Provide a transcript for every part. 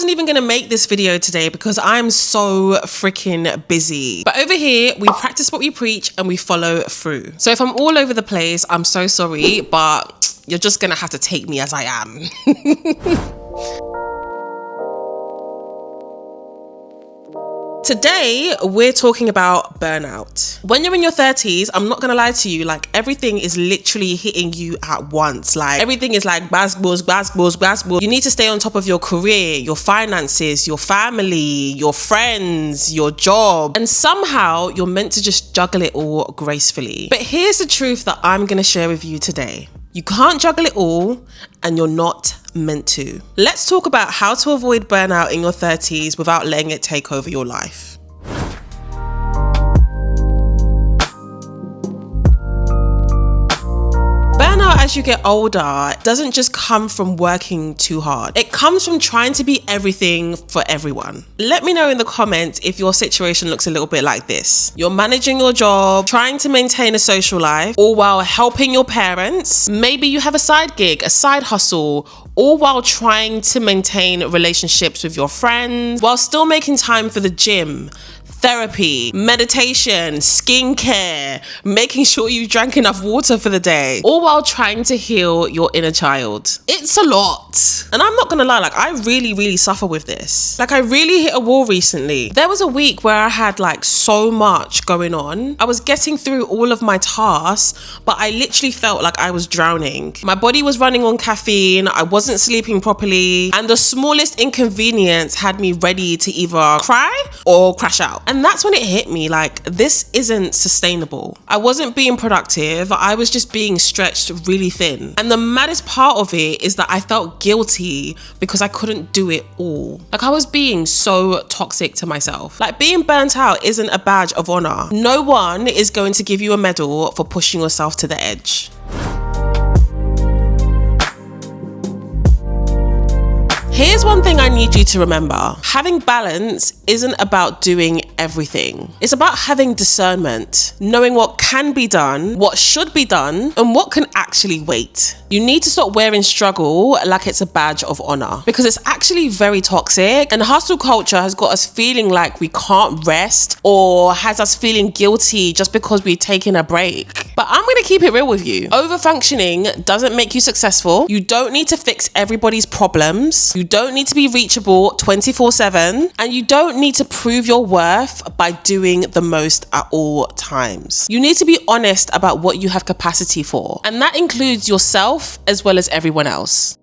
wasn't even gonna make this video today because I'm so freaking busy. But over here, we practice what we preach and we follow through. So if I'm all over the place, I'm so sorry, but you're just gonna have to take me as I am. Today, we're talking about burnout. When you're in your 30s, I'm not gonna lie to you, like everything is literally hitting you at once. Like everything is like basketballs. You need to stay on top of your career, your finances, your family, your friends, your job. And somehow you're meant to just juggle it all gracefully. But here's the truth that I'm gonna share with you today. You can't juggle it all and you're not meant to. Let's talk about how to avoid burnout in your 30s without letting it take over your life. Burnout as you get older doesn't just come from working too hard. It comes from trying to be everything for everyone. Let me know in the comments if your situation looks a little bit like this. You're managing your job, trying to maintain a social life, all while helping your parents. Maybe you have a side gig, a side hustle, all while trying to maintain relationships with your friends, while still making time for the gym, therapy, meditation, skincare, making sure you drank enough water for the day, all while trying to heal your inner child. It's a lot. And I'm not gonna lie, like I really suffer with this. Like I really hit a wall recently. There was a week where I had like so much going on. I was getting through all of my tasks, but I literally felt like I was drowning. My body was running on caffeine, I wasn't sleeping properly, and the smallest inconvenience had me ready to either cry or crash out. And that's when it hit me, like, this isn't sustainable. I wasn't being productive, I was just being stretched really thin. And the maddest part of it is that I felt guilty because I couldn't do it all. Like I was being so toxic to myself. Like being burnt out isn't a badge of honor. No one is going to give you a medal for pushing yourself to the edge. Here's one thing I need you to remember. Having balance isn't about doing everything. It's about having discernment, knowing what can be done, what should be done, and what can actually wait. You need to stop wearing struggle like it's a badge of honor because it's actually very toxic, and hustle culture has got us feeling like we can't rest or has us feeling guilty just because we've taken a break. But I'm gonna keep it real with you. Overfunctioning doesn't make you successful. You don't need to fix everybody's problems. You don't need to be reachable 24/7, and you don't need to prove your worth by doing the most at all times. You need to be honest about what you have capacity for, and that includes yourself as well as everyone else.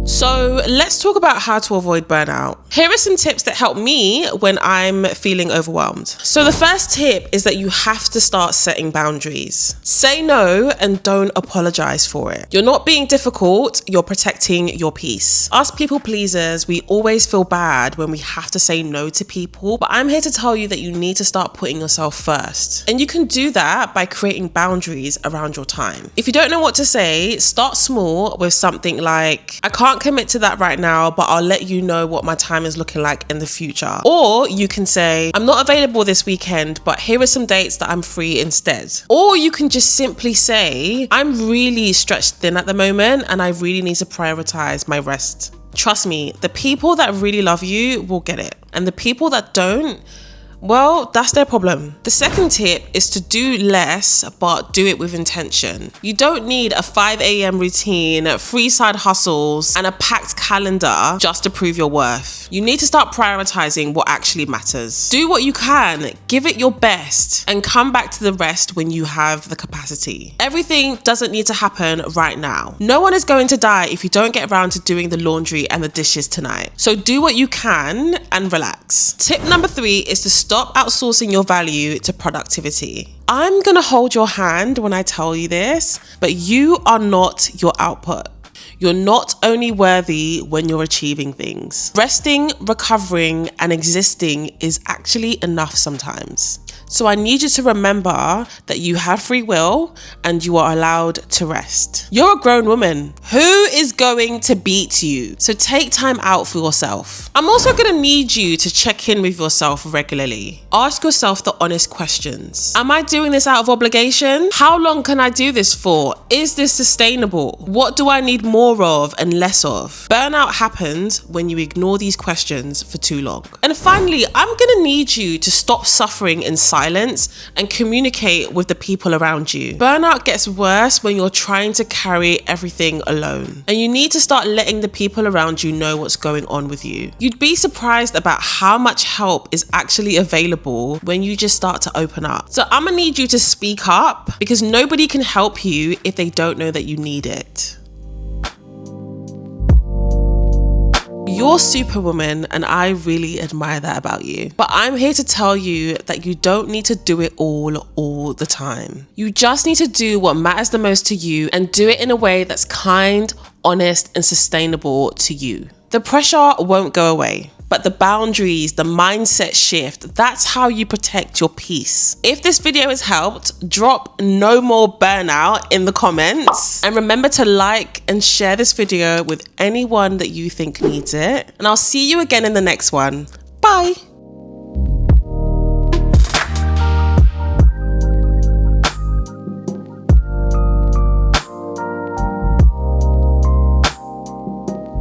So let's talk about how to avoid burnout. Here are some tips that help me when I'm feeling overwhelmed. So the first tip is that you have to start setting boundaries. Say no and don't apologize for it. You're not being difficult, you're protecting your peace. Us people pleasers, we always feel bad when we have to say no to people, but I'm here to tell you that you need to start putting yourself first. And you can do that by creating boundaries around your time. If you don't know what to say, start small with something like, I can't commit to that right now, but I'll let you know what my time is looking like in the future. Or you can say, I'm not available this weekend, but here are some dates that I'm free instead. Or you can just simply say, I'm really stretched thin at the moment and I really need to prioritize my rest. Trust me, the people that really love you will get it. And the people that don't, well, that's their problem. The second tip is to do less, but do it with intention. You don't need a 5 a.m. routine, 3 side hustles, and a packed calendar just to prove your worth. You need to start prioritizing what actually matters. Do what you can, give it your best, and come back to the rest when you have the capacity. Everything doesn't need to happen right now. No one is going to die if you don't get around to doing the laundry and the dishes tonight. So do what you can and relax. Tip number 3 is to stop outsourcing your value to productivity. I'm gonna hold your hand when I tell you this, but you are not your output. You're not only worthy when you're achieving things. Resting, recovering, and existing is actually enough sometimes. So I need you to remember that you have free will and you are allowed to rest. You're a grown woman. Who is going to beat you? So take time out for yourself. I'm also going to need you to check in with yourself regularly. Ask yourself the honest questions. Am I doing this out of obligation? How long can I do this for? Is this sustainable? What do I need more of and less of? Burnout happens when you ignore these questions for too long. And finally, I'm going to need you to stop suffering in silence and communicate with the people around you. Burnout gets worse when you're trying to carry everything alone. And you need to start letting the people around you know what's going on with you. You'd be surprised about how much help is actually available when you just start to open up. So I'm gonna need you to speak up because nobody can help you if they don't know that you need it. You're superwoman, and I really admire that about you. But I'm here to tell you that you don't need to do it all the time. You just need to do what matters the most to you and do it in a way that's kind, honest, and sustainable to you. The pressure won't go away, but the boundaries, the mindset shift, that's how you protect your peace. If this video has helped, drop no more burnout in the comments. And remember to like and share this video with anyone that you think needs it. And I'll see you again in the next one. Bye.